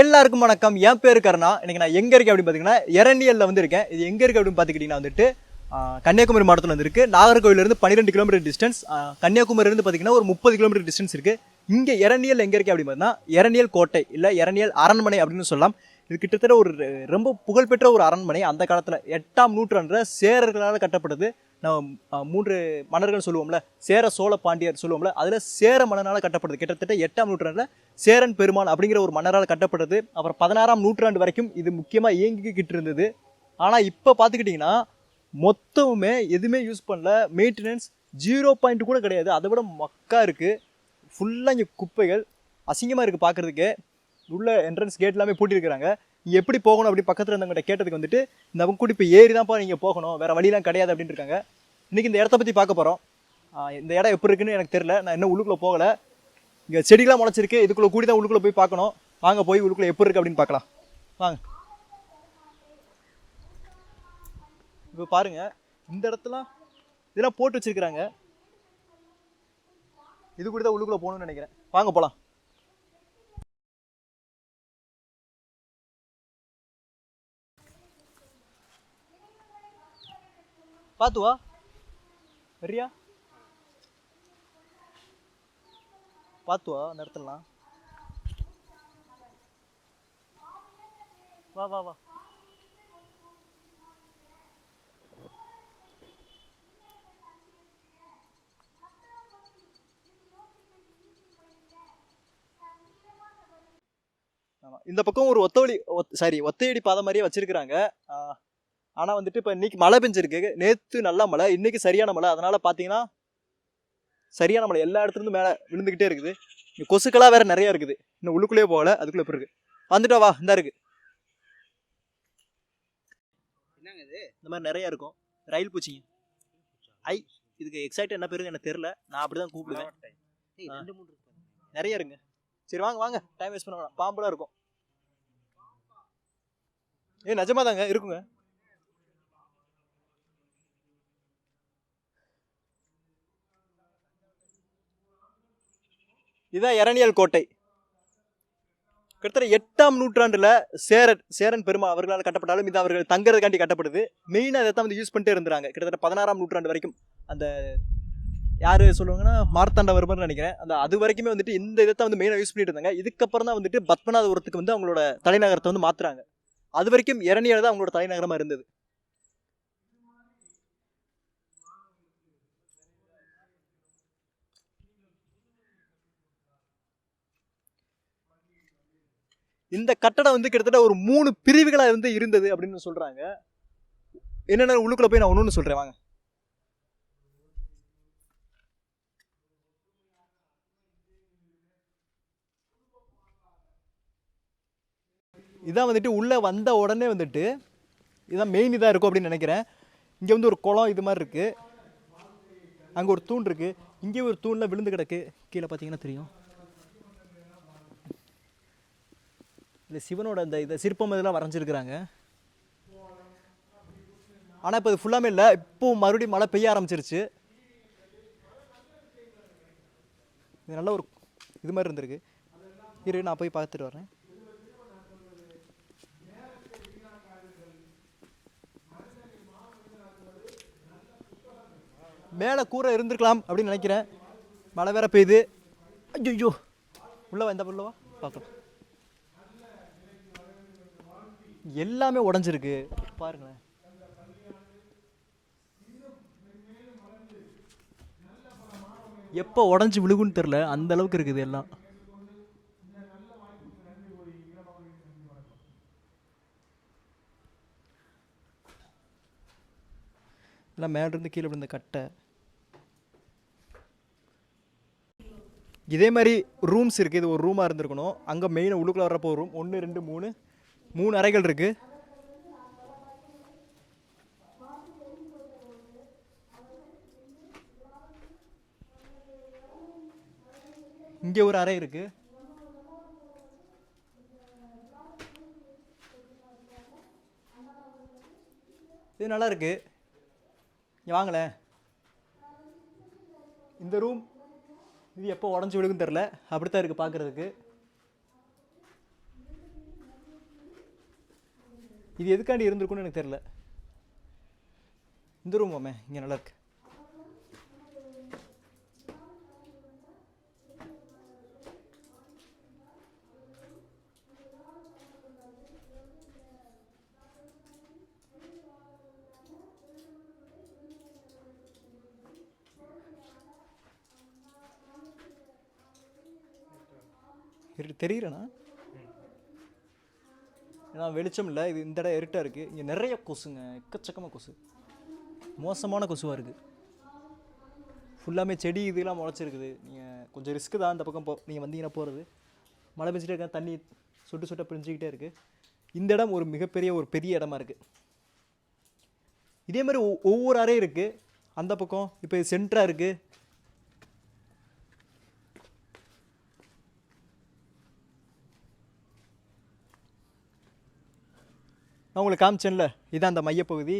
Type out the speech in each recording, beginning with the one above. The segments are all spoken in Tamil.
எல்லாருக்கும் வணக்கம். என் பேர் கர்னா. இன்னைக்கு நான் எங்க இருக்கேன் அப்படின்னு பாத்தீங்கன்னா எரணியல்ல வந்து இருக்கேன். இது எங்க இருக்கு அப்படின்னு பாத்துக்கிட்டீங்கன்னா வந்துட்டு கன்னியாகுமரி மாவட்டத்தில் வந்து இருக்கு. நாகர்கோவில இருந்து 12 கிலோமீட்டர் டிஸ்டன்ஸ், கன்னியாகுமரி இருந்து பாத்தீங்கன்னா ஒரு 30 கிலோமீட்டர் டிஸ்டன்ஸ் இருக்கு. இங்க எரணியல் எங்க இருக்கு அப்படின்னு பார்த்தீங்கன்னா எரணியல் கோட்டை இல்ல எரணியல் அரண்மனை அப்படின்னு சொல்லலாம். இது கிட்டத்தட்ட ஒரு ரொம்ப புகழ்பெற்ற ஒரு அரண்மனை. அந்த காலத்துல 8ஆம் நூற்றாண்டுல சேரர்களால் கட்டப்பட்டது. நம்ம 3 மன்னர்கள் சொல்லுவோம்ல, சேர சோழ பாண்டியர் சொல்லுவோம்ல, அதுல சேர மன்னரால் கட்டப்பட்டது. கிட்டத்தட்ட 8ஆம் நூற்றாண்டுல சேரன் பெருமான் அப்படிங்கிற ஒரு மன்னரால் கட்டப்பட்டது. அப்புறம் 16ஆம் நூற்றாண்டு வரைக்கும் இது முக்கியமா இயங்கிக்கிட்டு இருந்தது. ஆனா இப்ப பாத்துக்கிட்டீங்கன்னா மொத்தமுமே எதுவுமே யூஸ் பண்ணல. மெயின்டெனன்ஸ் 0 கூட கிடையாது. அதை விட மக்கா இருக்கு. ஃபுல்லா இங்க குப்பைகள், அசிங்கமா இருக்கு பாக்குறதுக்கு. உள்ள என்ட்ரன்ஸ் கேட் எல்லாமே பூட்டிருக்காங்க. எப்படி போகணும் அப்படி பக்கத்துல இருந்தவங்க கேட்டதுக்கு வந்துட்டு இந்த கூட்டி இப்போ ஏறி தான்ப்பா நீங்க போகணும், வேற வழியெல்லாம் கிடையாது அப்படின்னு இருக்காங்க. இன்னைக்கு இந்த இடத்த பத்தி பார்க்க போறோம். இந்த இடம் எப்படி இருக்குன்னு எனக்கு தெரியல. நான் இன்னும் உள்ளுக்குள்ள போகல. இங்க செடிகளாம் முளைச்சிருக்கு. இதுக்குள்ள கூடி தான் உள்ளுக்குள்ள போய் பார்க்கணும். வாங்க போய் உள்ளுக்குள்ள எப்படி இருக்கு அப்படின்னு பார்க்கலாம். வாங்க. இப்போ பாருங்க, இந்த இடத்துல இதெல்லாம் போட்டு வச்சிருக்காங்க. இது கூட தான் உள்ளுக்குள்ள போகணும்னு நினைக்கிறேன். வாங்க போலாம். பார்த்து வா. வரியா? பார்த்து வா. அந்த இடத்துலலாம் வா வா வா. இந்த பக்கம் ஒரு ஒத்தையடி பாதை மாதிரியே வச்சிருக்கிறாங்க. ஆனா வந்துட்டு இப்ப இன்னைக்கு மழை பெஞ்சிருக்கு. நேத்து நல்ல மழை, இன்னைக்கு சரியான மழை. அதனால பாத்தீங்கன்னா சரியான மழை எல்லா இடத்துல இருந்து மேல விழுந்துகிட்டே இருக்குது. இங்க கொசுக்களா வேற நிறைய இருக்குது. இன்னும் உள்ளுக்குள்ளேயே போகல. அதுக்குள்ள எப்படி இருக்கு வந்துட்டா வா. இந்த இருக்கு இந்த மாதிரி நிறைய இருக்கும். ரயில் பூச்சிங்க. இதுக்கு எக்ஸாக்ட் என்ன பேரு எனக்கு தெரியல. நான் அப்படிதான் கூப்பிடுவேன். நிறைய இருங்க. சரி வாங்க வாங்க, டைம் வேஸ்ட் பண்ண வேணாம். பாம்புலாம் இருக்கும். நிஜமா தாங்க இருக்குங்க. இதுதான் எரணியல் கோட்டை. கிட்டத்தட்ட 8ஆம் நூற்றாண்டுல சேரன் பெருமாள் அவர்களால் கட்டப்பட்டாலும் இது அவர்கள் தங்குறதுக்காண்டி கட்டப்படுது. மெயினா இதை தான் வந்து யூஸ் பண்ணிட்டே இருந்தாங்க. கிட்டத்தட்ட 16ஆம் நூற்றாண்டு வரைக்கும். அந்த யாரு சொல்லுவாங்கன்னா மார்த்தாண்டவர்மர்னு நினைக்கிறேன். அந்த அது வரைக்குமே வந்துட்டு இந்த இதை வந்து மெயினா யூஸ் பண்ணிட்டு இருந்தாங்க. இதுக்கப்புறம் தான் வந்துட்டு பத்மநாபபுரத்துக்கு வந்து அவங்களோட தலைநகரத்தை வந்து மாத்துறாங்க. அது வரைக்கும் எரணியல் தான் அவங்களோட தலைநகரமா இருந்தது. இந்த கட்டடம் வந்து கிட்டத்தட்ட ஒரு 3 பிரிவுகளா வந்து இருந்தது அப்படின்னு சொல்றாங்க. என்னென்ன உள்ளுக்குள்ள போய் நான் ஒண்ணு சொல்றேன் வாங்க. இதான் வந்துட்டு உள்ள வந்த உடனே வந்துட்டு இதான் மெயின் இதாக இருக்கும் அப்படின்னு நினைக்கிறேன். இங்கே வந்து ஒரு குளம் இது மாதிரி இருக்கு. அங்கே ஒரு தூண் இருக்கு. இங்கே ஒரு தூண்ல விழுந்து கிடக்கு. கீழே பார்த்தீங்கன்னா தெரியும். இந்த சிவனோட இந்த சிற்பம் இதெல்லாம் வரைஞ்சிருக்கிறாங்க. ஆனால் இப்போ இது ஃபுல்லாமே இல்லை. இப்போ மறுபடியும் மழை பெய்ய ஆரம்பிச்சிருச்சு. இது நல்ல ஒரு இது மாதிரி இருந்திருக்கு. இரு, நான் போய் பார்த்துட்டு வரேன். மேலே கூரை இருந்திருக்கலாம் அப்படின்னு நினைக்கிறேன். மழை வேற பெய்யுது. ஐயோ, உள்ள வந்த புள்ளவா பார்க்கலாம். எல்லாமே உடஞ்சிருக்கு பாருங்களேன். எப்போ உடஞ்சி விழுகுன்னு தெரில, அந்த அளவுக்கு இருக்குது எல்லாம். எல்லாம் மேல இருந்து கீழே விழுந்த கட்டை. இதே மாதிரி ரூம்ஸ் இருக்குது. இது ஒரு ரூமாக இருந்திருக்கணும். அங்கே மெயினாக உள்ளுக்குள்ள வர்றப்போ ரூம் 1 2 3 அறைகள் இருக்குது. இங்கே ஒரு அறை இருக்கு. இது நல்லா இருக்கு. இங்கே வாங்களேன். இந்த ரூம் இது எப்போ உடஞ்சி விழுகுன்னு தெரில. அப்படித்தான் இருக்குது பார்க்குறதுக்கு. இது எதுக்காண்டி இருந்திருக்குன்னு எனக்கு தெரியல. இந்த ரூம் மாமே இங்கே நல்லா இருக்கு. தெரியுறேண்ணா, ஏன்னா வெளிச்சம் இல்லை, இது இந்த இடம் இருட்டாக இருக்குது. இங்கே நிறைய கொசுங்க, எக்கச்சக்கமாக கொசு, மோசமான கொசுவாக இருக்குது. ஃபுல்லாமே செடி இதெல்லாம் முளைச்சிருக்குது. நீங்கள் கொஞ்சம் ரிஸ்க்கு தான் இந்த பக்கம் நீங்கள் வந்தீங்கன்னா போகிறது. மழை பெஞ்சிட்டே இருக்க, தண்ணி சொட்டு சொட்டாக பிரிஞ்சுக்கிட்டே இருக்குது. இந்த இடம் ஒரு மிகப்பெரிய ஒரு பெரிய இடமா இருக்குது. இதே மாதிரி ஒவ்வொரு அறையும் இருக்குது. அந்த பக்கம் இப்போ இது சென்டராக இருக்குது. நான் உங்களுக்கு காமிச்சேன்ல, இதுதான் அந்த மையப்பகுதி.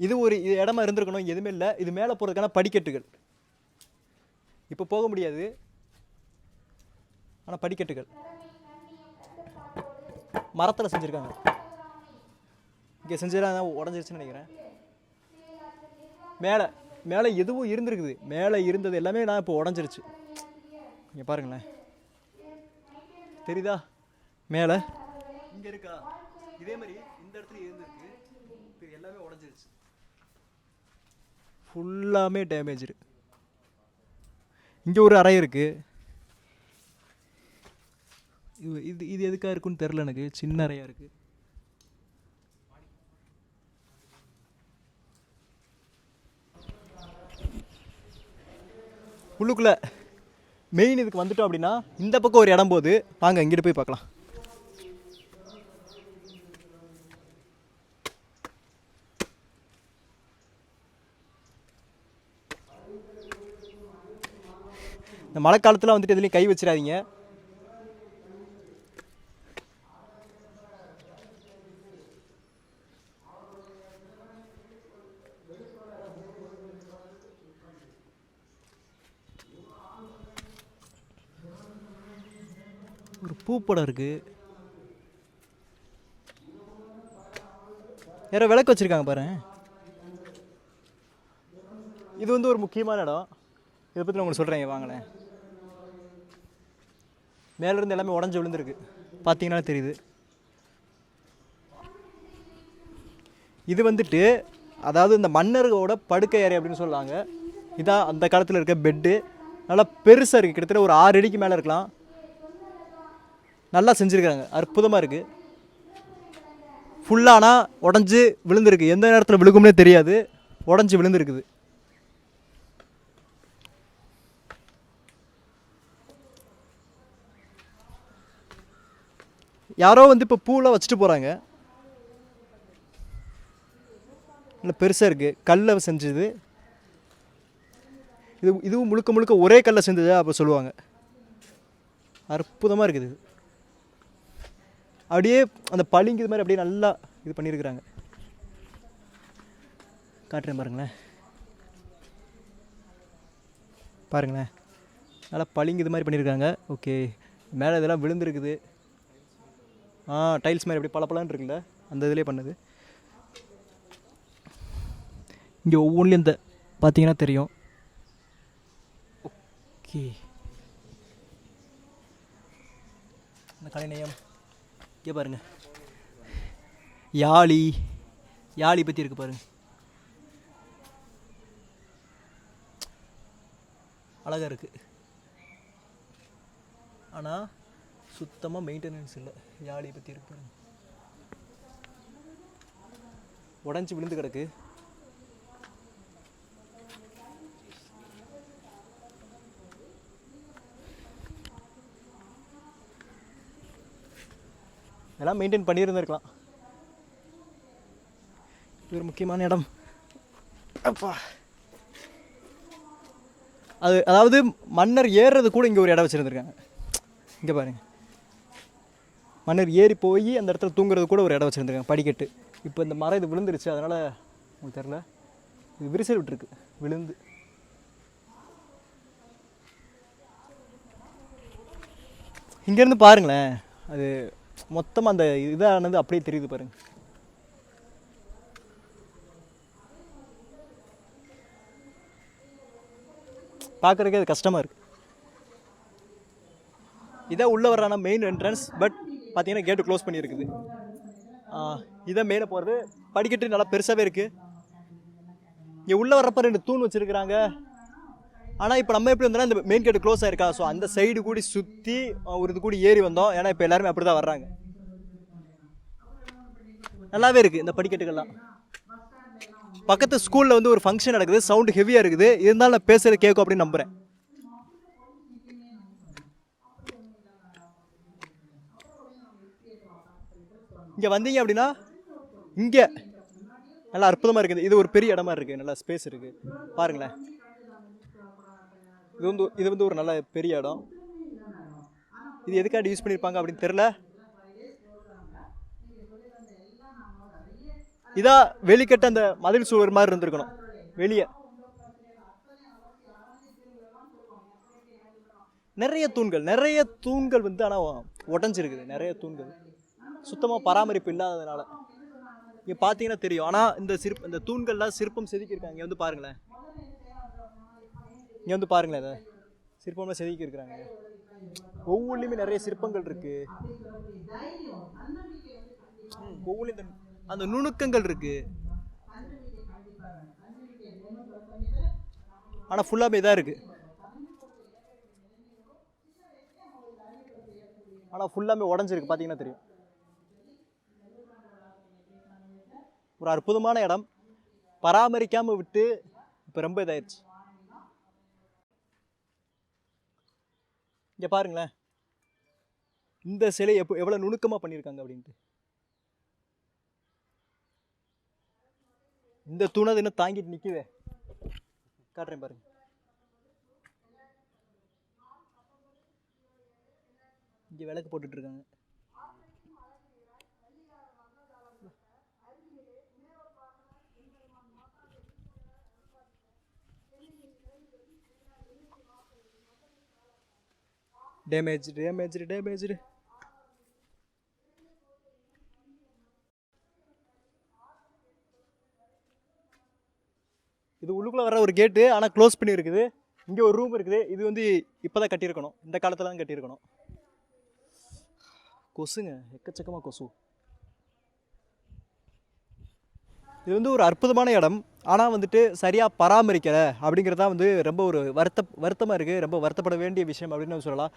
இது ஒரு இடமா இருந்திருக்கணும், எதுவுமே இல்லை. இது மேலே போகிறதுக்கான படிக்கட்டுகள். இப்போ போக முடியாது, ஆனால் படிக்கட்டுகள் மரத்தில் செஞ்சுருக்காங்க. இங்கே செஞ்சுதான் உடஞ்சிருச்சுன்னு நினைக்கிறேன். மேலே மேலே எதுவும் இருந்திருக்குது, மேலே இருந்தது எல்லாமே நான் இப்போ உடஞ்சிருச்சு. இங்கே பாருங்களேன், தெரியுதா மேலே இங்கே இருக்கா? இதே மாதிரி இந்த இடத்துல இருந்திருக்கு, இப்போ எல்லாமே உடஞ்சிருச்சு, ஃபுல்லாமே டேமேஜ் இருக்கு. இங்கே ஒரு அறை இருக்குது. இது இது எதுக்காக இருக்குன்னு தெரில எனக்கு. சின்ன அறையாக இருக்குது. உள்ளுக்குள்ளே மெயின் இதுக்கு வந்துட்டோம் அப்படின்னா இந்த பக்கம் ஒரு இடம் போகுது. வாங்க இங்கிட்டு போய் பார்க்கலாம். இந்த மழை காலத்தில் வந்துட்டு எதுலேயும் கை வச்சிடாதீங்க. ஒரு பூப்படம் இருக்கு, யாரோ விளக்கு வச்சிருக்காங்க பாரு. இது வந்து ஒரு முக்கியமான இடம். இதை பற்றி நான் உங்களுக்கு சொல்கிறேன், வாங்களேன். மேலேருந்து எல்லாமே உடஞ்சி விழுந்துருக்கு, பார்த்தீங்கன்னா தெரியுது. இது வந்துட்டு அதாவது இந்த மன்னர்களோட படுக்கை அறை அப்படின்னு சொல்லுவாங்க. இதான் அந்த காலத்தில் இருக்க பெட்டு. நல்லா பெருசாக இருக்குது, கிட்டத்தட்ட ஒரு 6 அடிக்கு மேலே இருக்கலாம். நல்லா செஞ்சுருக்காங்க, அற்புதமாக இருக்குது. ஃபுல்லானா உடஞ்சி விழுந்துருக்கு, எந்த நேரத்தில் விழுகும்னே தெரியாது, உடஞ்சி விழுந்துருக்குது. யாரோ வந்து இப்போ பூலாம் வச்சுட்டு போகிறாங்க. நல்லா பெருசாக இருக்குது, கல்லை செஞ்சது. இதுவும் முழுக்க முழுக்க ஒரே கல்லை செஞ்சது அப்போ சொல்லுவாங்க. அற்புதமாக இருக்குது. அப்படியே அந்த பளிங்கு மாதிரி அப்படியே நல்லா இது பண்ணியிருக்கிறாங்க. காட்டுறேன் பாருங்களேன், பாருங்களேன், நல்லா பளிங்கு இது மாதிரி பண்ணியிருக்காங்க. ஓகே, மேலே இதெல்லாம் விழுந்துருக்குது. டைல்ஸ் மாதிரி அப்படியே பளபளன்னு இருக்குல்ல, அந்த இதிலே பண்ணுது. இங்கே ஒவ்வொன்றிலையும் இந்த பார்த்தீங்கன்னா தெரியும். ஓகே, இந்த கலைநயம் இங்கே பாருங்க. யாழி பற்றி இருக்கு பாருங்க, அழகாக இருக்குது. ஆனால் சுத்தமாக மெயின்டெனன்ஸ் இல்லை. யாழி பற்றி இருக்கு பாருங்க, உடஞ்சி விழுந்து கிடக்கு. இதெல்லாம் மெயின்டைன் பண்ணியிருந்துருக்கலாம். இது ஒரு முக்கியமான இடம். அப்பா, அதாவது மன்னர் ஏறுறது கூட இங்கே ஒரு இடம் வச்சுருந்துருக்காங்க. இங்கே பாருங்க, மன்னர் ஏறி போய் அந்த இடத்துல தூங்குறது கூட ஒரு இடம் வச்சுருந்துருக்காங்க, படிக்கட்டு. இப்போ இந்த மரம் இது விழுந்துருச்சு, அதனால் உங்களுக்கு தெரில, இது விரிசல் விட்டுருக்கு விழுந்து. இங்கேருந்து பாருங்களேன், அது மொத்தமாக அந்த இதானது அப்படியே தெரியுது பாருங்கள். பார்க்குறதுக்கே அது கஷ்டமாக இருக்குது. இதான் உள்ளே வர்றான மெயின் என்ட்ரன்ஸ். பட் பார்த்தீங்கன்னா கேட்டு க்ளோஸ் பண்ணியிருக்குது. இதான் மேலே போகிறது. படிக்கட்டு நல்லா பெருசாகவே இருக்குது. இங்கே உள்ளே வர்றப்ப 2 தூண் வச்சுருக்குறாங்க. ஆனால் இப்போ நம்ம எப்படி வந்தோம்னா இந்த மெயின் கேட்டு க்ளோஸ் ஆயிருக்கா. ஸோ அந்த சைடு கூடி சுற்றி ஒரு இது கூடி ஏறி வந்தோம். ஏன்னா இப்போ எல்லாருமே அப்படி தான் வர்றாங்க. நல்லாவே இருக்குது இந்த படிக்கட்டுகள்லாம். பக்கத்து ஸ்கூலில் வந்து ஒரு ஃபங்க்ஷன் நடக்குது. சவுண்டு ஹெவியாக இருக்குது. இருந்தாலும் நான் பேசுகிறது கேட்கும் அப்படின்னு நம்புகிறேன். இங்கே வந்தீங்க அப்படின்னா இங்கே நல்லா அற்புதமாக இருக்குது. இது ஒரு பெரிய இடமா இருக்குது. நல்லா ஸ்பேஸ் இருக்குது. பாருங்களேன். இது வந்து ஒரு நல்ல பெரிய இடம். இது எதுக்காக யூஸ் பண்ணியிருப்பாங்க அப்படின்னு தெரில. இதா வெளிக்கட்ட அந்த மதில் சுவர் மாதிரி இருந்திருக்கணும். வெளியே நிறைய தூண்கள் வந்து ஆனால் உடஞ்சிருக்குது. நிறைய தூண்கள் சுத்தமாக பராமரிப்பு இல்லாததுனால இங்கே பார்த்தீங்கன்னா தெரியும். ஆனால் இந்த தூண்கள்லாம் சிற்பம் செதுக்கியிருக்காங்க. இங்கே வந்து பாருங்களேன். இங்கே வந்து பாருங்களேன். இதை சிற்பம்லாம் செதுக்கியிருக்கிறாங்க. ஒவ்வொன்றுலையுமே நிறைய சிற்பங்கள் இருக்குது. ஒவ்வொன்றும் அந்த நுணுக்கங்கள் இருக்குது. ஆனால் ஃபுல்லாமே இதாக இருக்குது. ஆனால் ஃபுல்லாமே உடஞ்சிருக்கு. பார்த்தீங்கன்னா தெரியும். ஒரு அற்புதமான இடம். பராமரிக்காமல் விட்டு இப்போ ரொம்ப இதாயிடுச்சு. இங்கே பாருங்களேன். இந்த சிலை எவ்வளோ நுணுக்கமாக பண்ணியிருக்காங்க அப்படின்ட்டு. இந்த தூணது இன்னும் தாங்கிட்டு நிற்குதே. காட்டுறேன் பாருங்க. இங்கே விளக்கு போட்டுட்டு இருக்காங்க. டேமேஜ். இது உள்ளுக்குள்ளே வர ஒரு கேட்டு. ஆனால் க்ளோஸ் பண்ணி இருக்குது. இங்கே ஒரு ரூம் இருக்குது. இது வந்து இப்போ தான் கட்டியிருக்கணும். இந்த காலத்தில் தான் கட்டியிருக்கணும். கொசுங்க எக்கச்சக்கமாக கொசு. இது வந்து ஒரு அற்புதமான இடம். ஆனால் வந்துட்டு சரியாக பராமரிக்கலை அப்படிங்கிறதா வந்து ரொம்ப ஒரு வருத்தமாக இருக்குது. ரொம்ப வருத்தப்பட வேண்டிய விஷயம் அப்படின்னு சொல்லலாம்.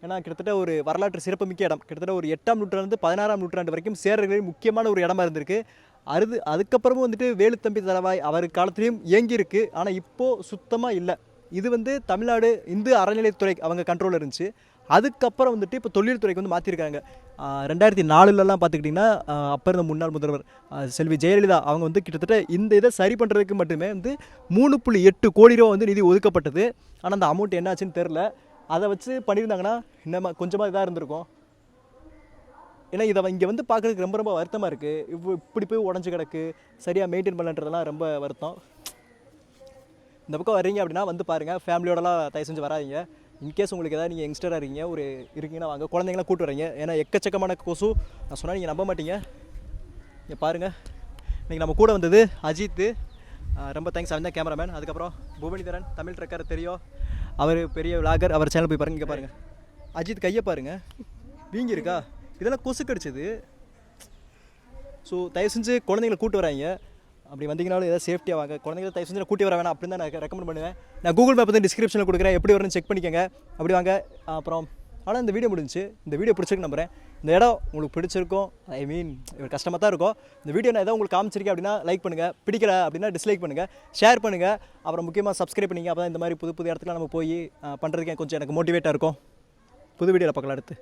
ஏன்னா கிட்டத்தட்ட ஒரு வரலாற்று சிறப்புமிக்க இடம். கிட்டத்தட்ட ஒரு 8ஆம் நூற்றாண்டு 16ஆம் நூற்றாண்டு வரைக்கும் சேரர்களின் முக்கியமான ஒரு இடமா இருந்திருக்கு. அதுக்கப்புறமும் வந்துட்டு வேலுத்தம்பி தளவாய் அவர் காலத்துலேயும் இயங்கியிருக்கு. ஆனால் இப்போது சுத்தமாக இல்லை. இது வந்து தமிழ்நாடு இந்து அறநிலையத்துறை அவங்க கண்ட்ரோலில் இருந்துச்சு. அதுக்கப்புறம் வந்துட்டு இப்போ தொழில்துறைக்கு வந்து மாற்றிருக்காங்க. 2004லலாம் பார்த்துக்கிட்டிங்கன்னா அப்போ இருந்த முன்னாள் முதல்வர் செல்வி ஜெயலலிதா அவங்க வந்து கிட்டத்தட்ட இந்த இதை சரி பண்ணுறதுக்கு மட்டுமே வந்து 3.8 கோடி ரூபா வந்து நிதி ஒதுக்கப்பட்டது. ஆனால் அந்த அமௌண்ட் என்னாச்சுன்னு தெரில. அதை வச்சு பண்ணியிருந்தாங்கன்னா இன்னும் கொஞ்சமாக இதாக இருந்திருக்கும். ஏன்னா இங்கே வந்து பார்க்குறதுக்கு ரொம்ப வருத்தமாக இருக்குது. இப்படி போய் உடஞ்சி கிடக்கு. சரியாக மெயின்டைன் பண்ணன்றதெல்லாம் ரொம்ப வருத்தம். இந்த பக்கம் வர்றீங்க அப்படின்னா வந்து பாருங்கள். ஃபேமிலியோடலாம் தயவு செஞ்சு வராதிங்க. இன்கேஸ் உங்களுக்கு ஏதாவது நீங்கள் யங்ஸ்டராக இருக்கீங்கன்னா வாங்க. குழந்தைங்களாம் கூப்பிட்டு வரீங்க. ஏன்னா எக்கச்சக்கமான கொசு. நான் சொன்னால் நீங்கள் நம்ப மாட்டீங்க. இங்கே பாருங்கள். இன்றைக்கி நம்ம கூட வந்தது அஜித்து. ரொம்ப தேங்க்ஸ். அவன் தான் கேமராமேன். அதுக்கப்புறம் புவனிதரன் தமிழ் ட்ரக்கர் தெரியும். அவர் பெரிய விளாகர். அவர் சேனல் போய் பாருங்கள். இங்கே பாருங்கள். அஜித் கையை பாருங்கள். வீங்கி இருக்கா. இதெல்லாம் கொசு கடிச்சது. ஸோ தயவு செஞ்சு குழந்தைங்களை கூப்பிட்டு வராங்க. அப்படி வந்தீங்கனாலும் ஏதாவது சேஃப்டியாக வாங்க. குழந்தைங்களை தயவு செஞ்சு கூட்டி வர வேணாம் அப்படின்னு தான் நான் ரெக்கமெண்ட் பண்ணுவேன். நான் கூகுள் மேப் வந்து டிஸ்கிரிப்ஷனில் கொடுக்குறேன். எப்படி வரும்னு செக் பண்ணிக்கோங்க. அப்படி வாங்க. அப்புறம் ஆனால் இந்த வீடியோ முடிஞ்சு. இந்த வீடியோ பிடிச்சிருக்கு நம்புறேன். இந்த இடம் உங்களுக்கு பிடிச்சிருக்கும். கஷ்டமாக தான் இருக்கும். இந்த வீடியோ நான் ஏதாவது உங்களுக்கு காமிச்சிருக்கேன் அப்படின்னா லைக் பண்ணுங்கள். பிடிக்கல அப்படின்னா டிஸ்லைக் பண்ணுங்கள். ஷேர் பண்ணுங்கள். அப்புறம் முக்கியமாக சப்ஸ்கிரைப் பண்ணிங்க. அப்போ தான் இந்த மாதிரி புது இடத்துல நம்ம போய் பண்ணுறதுக்கு கொஞ்சம் எனக்கு மோட்டிவேட்டாக இருக்கும். புது வீடியோவில் பார்க்கலாம் அடுத்து.